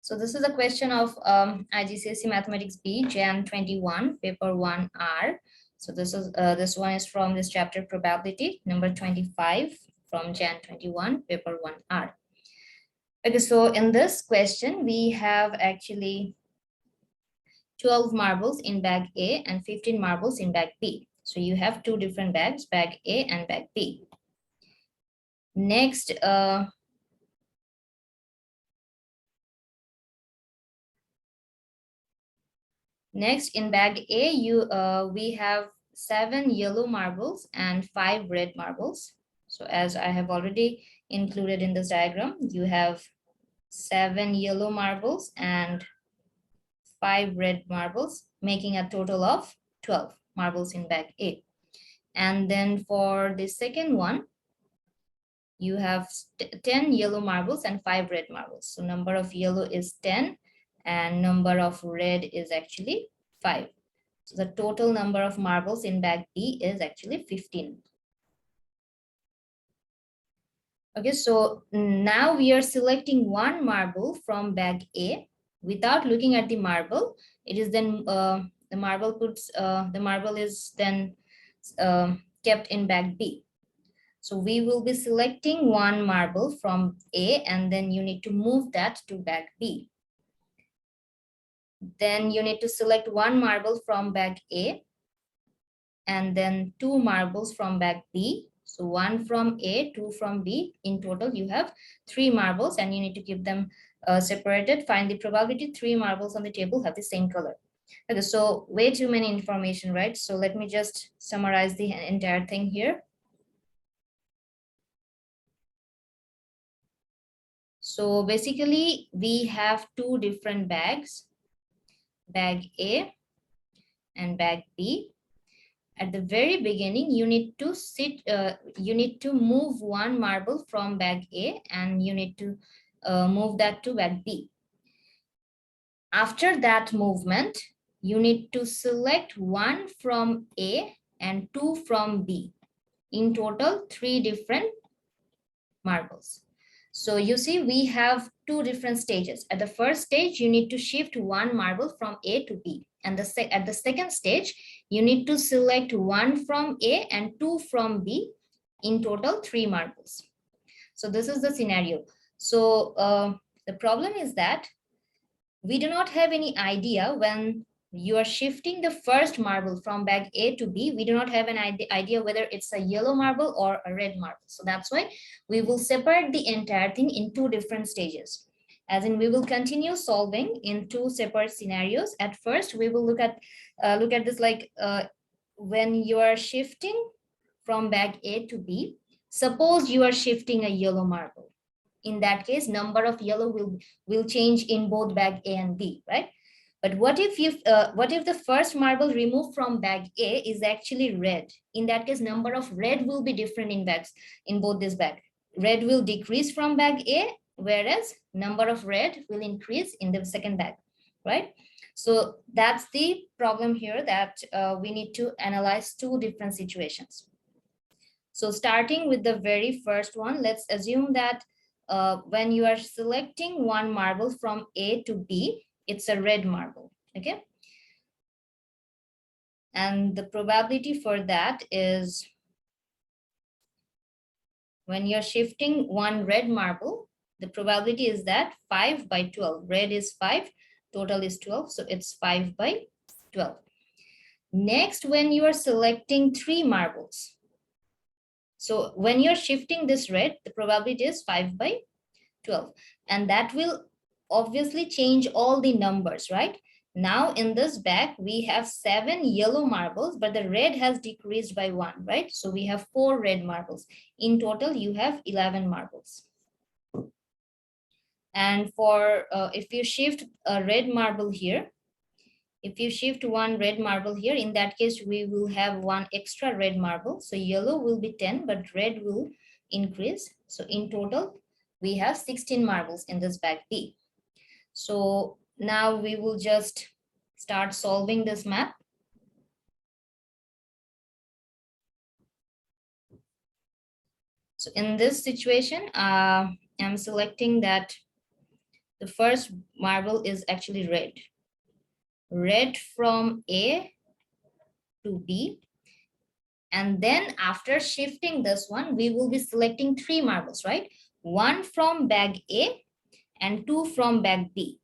So this is a question of IGCSE Mathematics B, Jan 21, paper 1R. So this one is from this chapter probability, number 25 from Jan 21, paper 1R. Okay, so in this question, we have actually 12 marbles in bag A and 15 marbles in bag B. So you have two different bags, bag A and bag B. Next, in bag A, we have 7 yellow marbles and 5 red marbles. So as I have already included in this diagram, you have 7 yellow marbles and 5 red marbles, making a total of 12 marbles in bag A. And then for the second one, you have 10 yellow marbles and 5 red marbles. So number of yellow is 10 and number of red is actually 5. So the total number of marbles in bag B is actually 15. Okay, so now we are selecting one marble from bag A without looking at the marble. It is then the marble is then kept in bag B. So we will be selecting one marble from A and then you need to move that to bag B. Then you need to select one marble from bag A and then 2 marbles from bag B. So 1 from A, 2 from B. In total, you have 3 marbles and you need to keep them separated. Find the probability 3 marbles on the table have the same color. Okay, so way too many information, right? So let me just summarize the entire thing here. So basically, we have two different bags, bag A and bag B. At the very beginning, you need to move one marble from bag A and you need to move that to bag B. After that movement, you need to select 1 from A and 2 from B. In total, 3 different marbles. So you see, we have 2 different stages. At the first stage, you need to shift 1 marble from A to B. And at the second stage, you need to select 1 from A and 2 from B. In total, 3 marbles. So this is the scenario. So the problem is that we do not have any idea when you are shifting the first marble from bag A to B, we do not have an idea whether it's a yellow marble or a red marble. So that's why we will separate the entire thing in 2 different stages. As in, we will continue solving in 2 separate scenarios. At first, we will look at this like when you are shifting from bag A to B. Suppose you are shifting a yellow marble. In that case, number of yellow will change in both bag A and B, right? But what if the first marble removed from bag A is actually red? In that case, number of red will be different in both this bag. Red will decrease from bag A, whereas number of red will increase in the second bag, right? So that's the problem here, that we need to analyze 2 different situations. So starting with the very first one, let's assume that when you are selecting one marble from A to B, it's a red marble, okay? And the probability for that is when you're shifting one red marble, the probability is that 5 by 12. Red is 5, total is 12, so it's 5 by 12. Next, when you are selecting 3 marbles, so when you're shifting this red, the probability is 5 by 12. And that will obviously change all the numbers, right? Now in this bag, we have 7 yellow marbles, but the red has decreased by 1, right? So we have 4 red marbles. In total, you have 11 marbles. And for if you shift a red marble here, if you shift one red marble here, in that case, we will have 1 extra red marble. So yellow will be 10, but red will increase. So in total, we have 16 marbles in this bag B. So now we will just start solving this map. So in this situation, I'm selecting that The first marble is actually red. Red from A to B. And then after shifting this one, we will be selecting 3 marbles, right? 1 from bag A and 2 from bag B.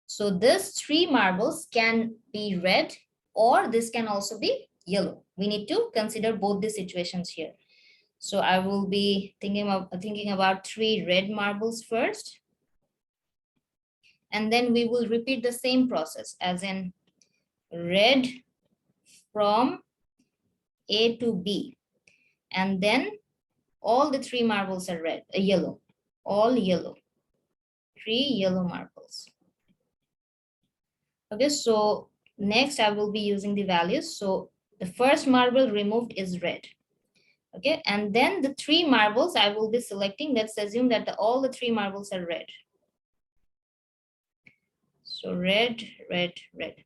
So this 3 marbles can be red, or this can also be yellow. We need to consider both the situations here. So I will be thinking about 3 red marbles first. And then we will repeat the same process, as in red from A to B. And then all the 3 marbles are red, yellow, all yellow, 3 yellow marbles. Okay, so next I will be using the values. So the first marble removed is red. Okay, and then the 3 marbles I will be selecting. Let's assume that all the 3 marbles are red. So red, red, red.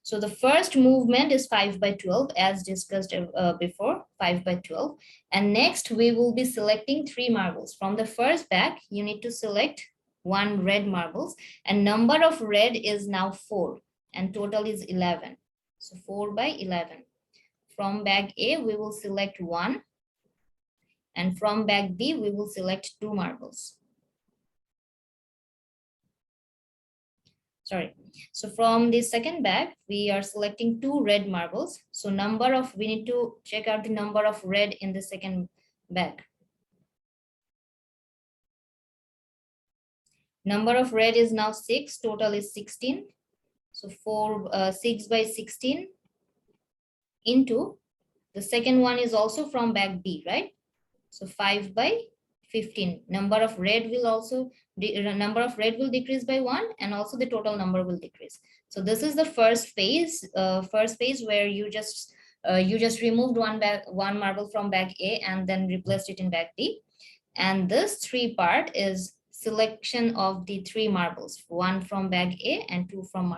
So the first movement is 5 by 12 as discussed before, 5 by 12. And next we will be selecting 3 marbles. From the first bag, you need to select 1 red marbles, and number of red is now 4 and total is 11. So 4 by 11. From bag A, we will select 1, and from bag B, we will select 2 marbles. Sorry. So from the second bag, we are selecting 2 red marbles. So we need to check out the number of red in the second bag. Number of red is now 6, total is 16. So 6 by 16 into, the second one is also from bag B, right? So 5 by 15. Number of red will decrease by 1, and also the total number will decrease. So this is the first phase where you just removed one marble from bag A and then replaced it in bag B. And this 3 part is selection of the 3 marbles, 1 from bag A and 2 from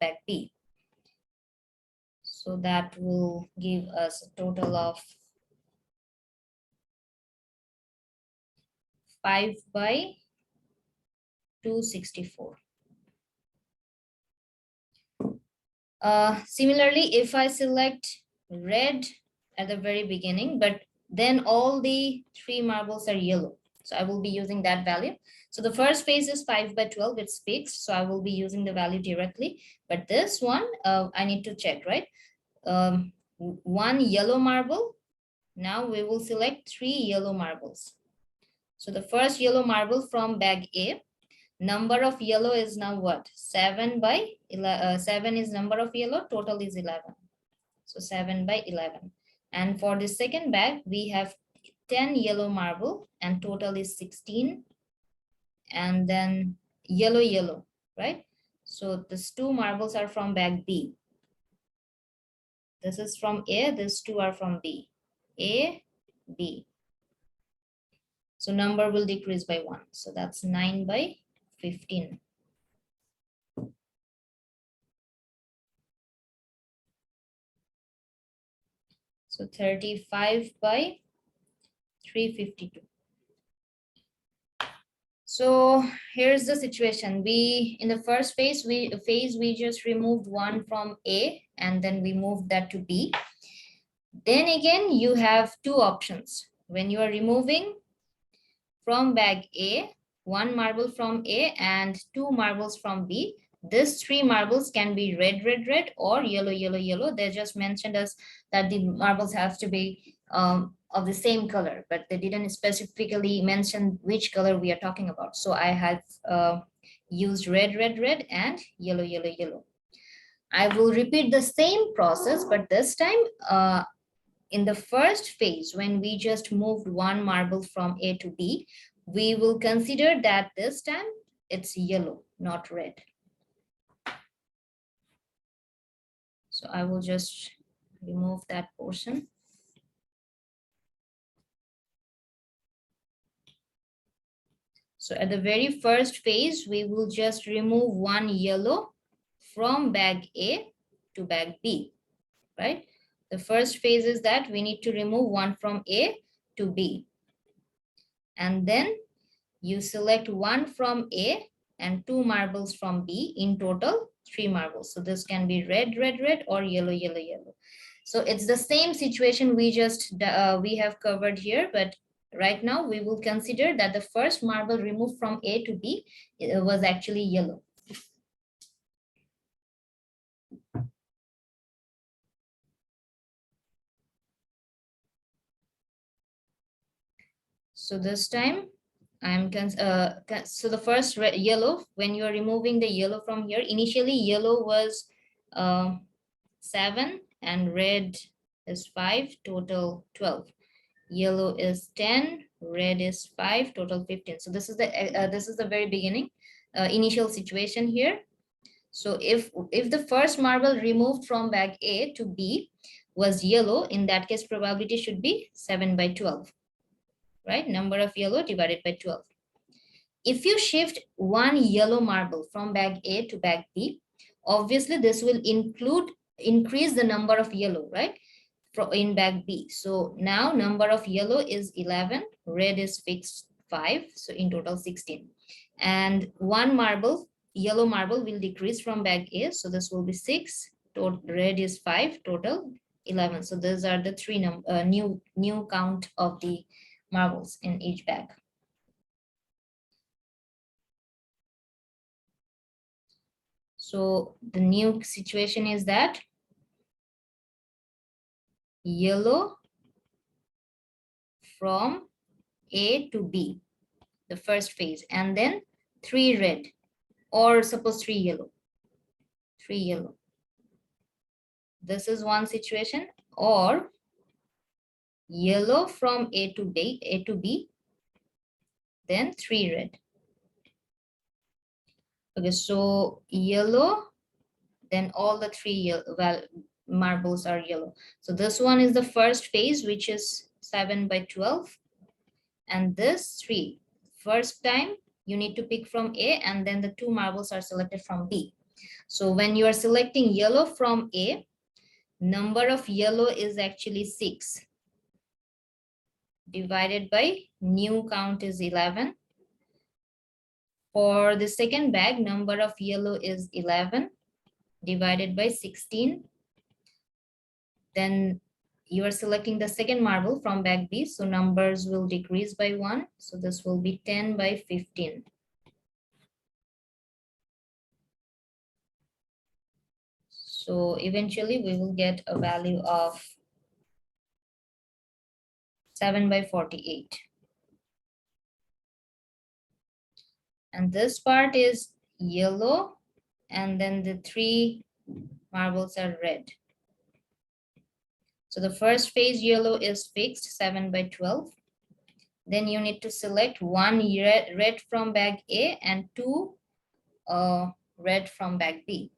bag B. So that will give us a total of 5 by 264. Similarly, if I select red at the very beginning, but then all the 3 marbles are yellow, so I will be using that value. So the first phase is 5 by 12, it's fixed, so I will be using the value directly. But this one, I need to check, right? 1 yellow marble. Now we will select 3 yellow marbles. So the first yellow marble from bag A, number of yellow is now what? 7 by 7 is number of yellow, total is 11. So 7 by 11. And for the second bag, we have 10 yellow marble and total is 16. And then yellow, right? So these 2 marbles are from bag B. This is from A, these 2 are from B. A, B. So number will decrease by 1. So that's 9 by 15. So 35 by 352. So here's the situation. In the first phase, we just removed 1 from A and then we moved that to B. Then again, you have 2 options. When you are removing from bag A, 1 marble from A and 2 marbles from B, these 3 marbles can be red, red, red, or yellow, yellow, yellow. They just mentioned us that the marbles have to be of the same color, but they didn't specifically mention which color we are talking about. So I have used red, red, red, and yellow, yellow, yellow. I will repeat the same process, but this time in the first phase, when we just moved 1 marble from A to B, we will consider that this time it's yellow, not red. So I will just remove that portion. So at the very first phase, we will just remove 1 yellow from bag A to bag B, right? The first phase is that we need to remove 1 from A to B. And then you select 1 from A and 2 marbles from B, in total 3 marbles. So this can be red, red, red, or yellow, yellow, yellow. So it's the same situation we have covered here, but right now we will consider that the first marble removed from A to B was actually yellow. So this time so the first yellow, when you are removing the yellow from here, initially yellow was 7 and red is 5, total 12. Yellow is 10, red is 5, total 15. So this is the very beginning initial situation here. So if the first marble removed from bag A to B was yellow, in that case probability should be 7 by 12, right? Number of yellow divided by 12. If you shift one yellow marble from bag A to bag B, obviously this will increase the number of yellow, right? In bag B. So now number of yellow is 11, red is fixed 5, so in total 16. And one yellow marble will decrease from bag A, so this will be 6, red is 5, total 11. So those are the three new count of the marbles in each bag. So the new situation is that yellow from A to B, the first phase, and then 3 red, or suppose 3 yellow. 3 yellow. This is one situation. Or yellow from A to B, then 3 red. Okay, so yellow, then all the 3 yellow, marbles are yellow. So this one is the first phase, which is 7 by 12. And this 3, first time you need to pick from A, and then the 2 marbles are selected from B. So when you are selecting yellow from A, number of yellow is actually 6, divided by new count is 11. For the second bag, number of yellow is 11, divided by 16. Then you are selecting the second marble from bag B, so numbers will decrease by 1. So this will be 10 by 15. So eventually we will get a value of 7 by 48. And this part is yellow, and then the 3 marbles are red. So the first phase yellow is fixed, 7 by 12. Then you need to select 1 red from bag A and 2 red from bag B.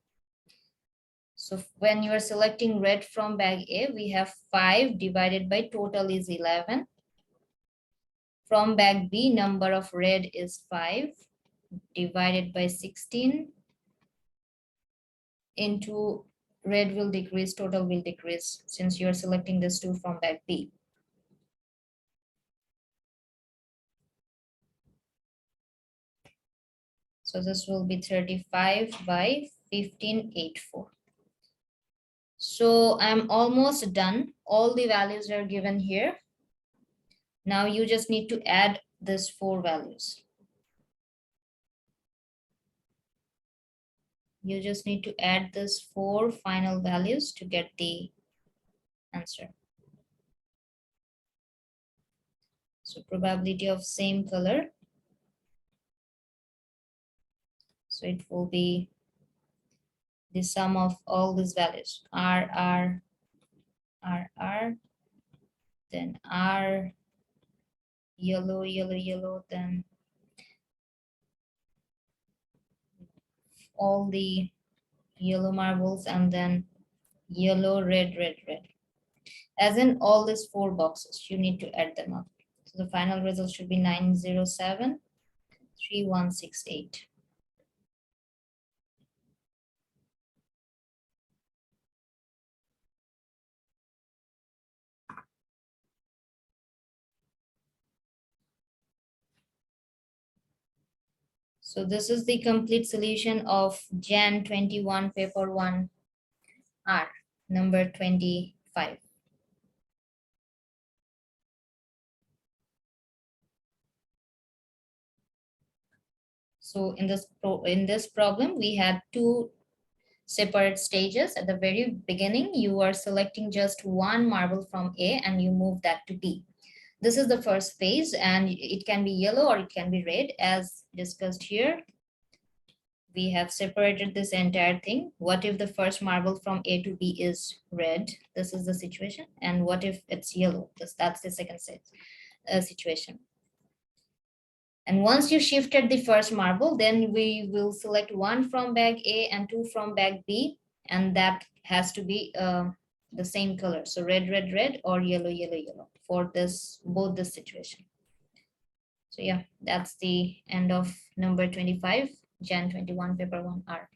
So when you are selecting red from bag A, we have 5 divided by total is 11. From bag B, number of red is 5, divided by 16 into red will decrease, total will decrease, since you are selecting this 2 from bag B. So this will be 35 by 1584. So I'm almost done. All the values are given here. Now you just need to add these 4 values. You just need to add these 4 final values to get the answer. So probability of same color. So it will be the sum of all these values. R, R, R, R, then R, yellow, yellow, yellow, then all the yellow marbles, and then yellow, red, red, red. As in all these 4 boxes, you need to add them up. So the final result should be 907, 3168. So this is the complete solution of Jan 21 paper 1 R number 25. So in this problem, we had two separate stages. At the very beginning, you are selecting just one marble from A and you move that to B. This is the first phase, and it can be yellow or it can be red as discussed here. We have separated this entire thing. What if the first marble from A to B is red? This is the situation. And what if it's yellow? That's the second situation. And once you shifted the first marble, then we will select one from bag A and two from bag B, and that has to be the same color. So red, red, red, or yellow, yellow, yellow for both this situation. So yeah, that's the end of number 25, Jan 21, paper 1R.